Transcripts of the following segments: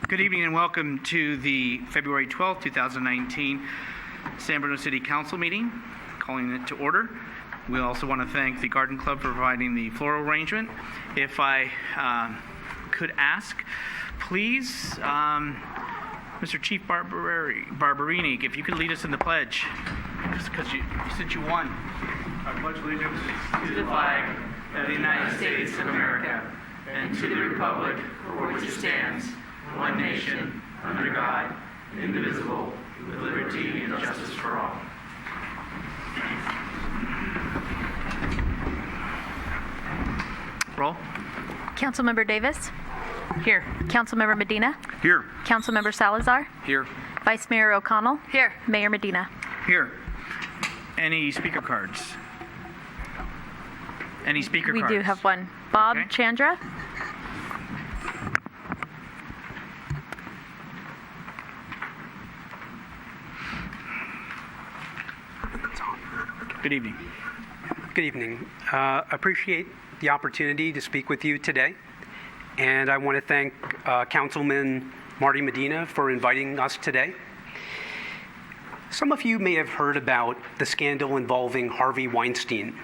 Good evening and welcome to the February 12th, 2019 San Bruno City Council meeting, calling it to order. We also want to thank the Garden Club for providing the floral arrangement. If I could ask, please, Mr. Chief Barberini, if you could lead us in the pledge, because since you won. I pledge allegiance To the flag of the United States of America and to the republic for which it stands, one nation, under God, indivisible, with liberty and justice for all. Roll. Councilmember Davis. Here. Councilmember Medina. here. Councilmember Salazar. Here. Vice Mayor O'Connell. Here. Mayor Medina. Here. Any speaker cards? Any speaker We cards? do have one. Bob Okay. Chandra. Good evening. Good evening. Appreciate the opportunity to speak with you today. And I want to thank Councilman Marty Medina for inviting us today. Some of you may have heard about the scandal involving Harvey Weinstein.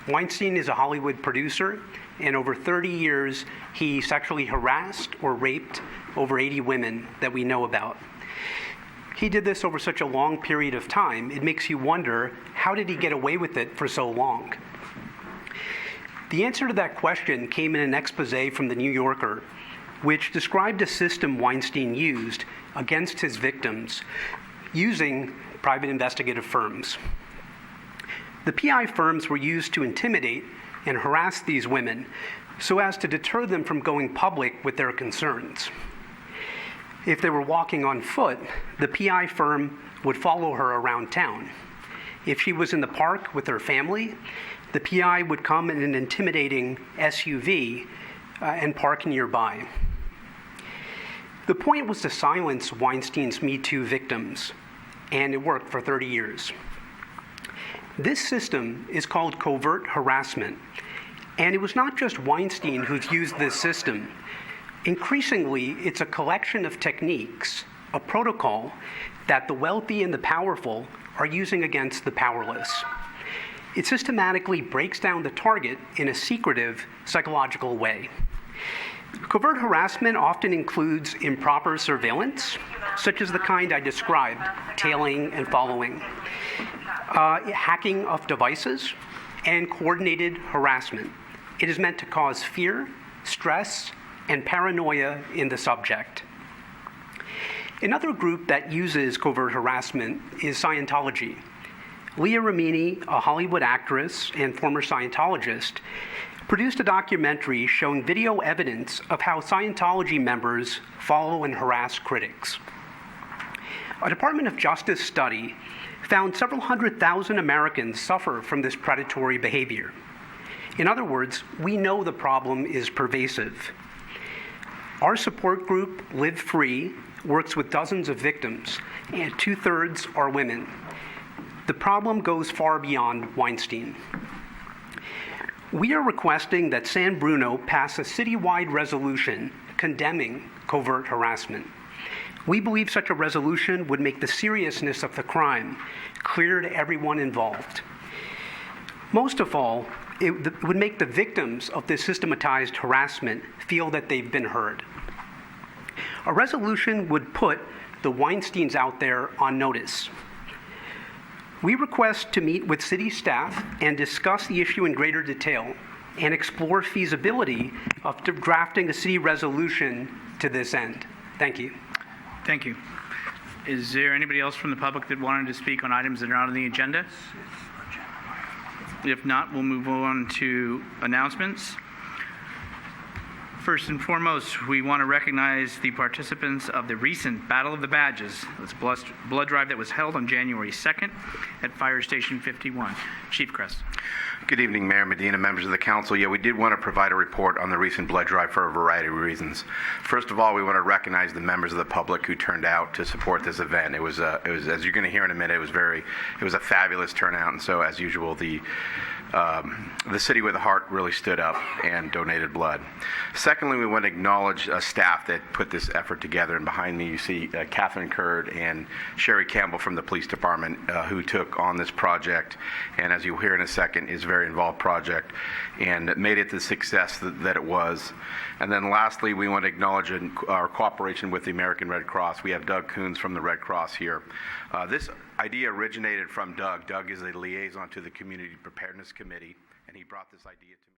Weinstein is a Hollywood producer, and over 30 years, he sexually harassed or raped over 80 women that we know about. He did this over such a long period of time, it makes you wonder, how did he get away with it for so long? The answer to that question came in an expose from The New Yorker, which described a system Weinstein used against his victims using private investigative firms. The PI firms were used to intimidate and harass these women so as to deter them from going public with their concerns. If they were walking on foot, the PI firm would follow her around town. If she was in the park with her family, the PI would come in an intimidating SUV and park nearby. The point was to silence Weinstein's Me Too victims, and it worked for 30 years. This system is called covert harassment, and it was not just Weinstein who's used this system. Increasingly, it's a collection of techniques, a protocol that the wealthy and the powerful are using against the powerless. It systematically breaks down the target in a secretive, psychological way. Covert harassment often includes improper surveillance, such as the kind I described, tailing and following, hacking of devices, and coordinated harassment. It is meant to cause fear, stress, and paranoia in the subject. Another group that uses covert harassment is Scientology. Leah Remini, a Hollywood actress and former Scientologist, produced a documentary showing video evidence of how Scientology members follow and harass critics. A Department of Justice study found several 100,000 Americans suffer from this predatory behavior. In other words, we know the problem is pervasive. Our support group, Live Free, works with dozens of victims, and 2/3 are women. The problem goes far beyond Weinstein. We are requesting that San Bruno pass a citywide resolution condemning covert harassment. We believe such a resolution would make the seriousness of the crime clear to everyone involved. Most of all, it would make the victims of this systematized harassment feel that they've been heard. A resolution would put the Weinsteins out there on notice. We request to meet with city staff and discuss the issue in greater detail and explore feasibility of drafting a city resolution to this end. Thank you. Thank you. Is there anybody else from the public that wanted to speak on items that are not on the agenda? If not, we'll move on to announcements. First and foremost, we want to recognize the participants of the recent Battle of the Badges, this blood drive that was held on January 2nd at Fire Station 51. Chief Kress. Good evening, Mayor Medina, members of the council. Yeah, we did want to provide a report on the recent blood drive for a variety of reasons. First of all, we want to recognize the members of the public who turned out to support this event. It was as you're going to hear in a minute, it was a fabulous turnout, and so as usual, the city with a heart really stood up and donated blood. Secondly, we want to acknowledge staff that put this effort together, and behind me you see Catherine Curd and Sherry Campbell from the police department who took on this project, and as you'll hear in a second, is a very involved project and made it the success that it was. And then lastly, we want to acknowledge our cooperation with the American Red Cross. We have Doug Coons from the Red Cross here. This idea originated from Doug. Doug is a liaison to the Community Preparedness Committee, and he brought this idea to me.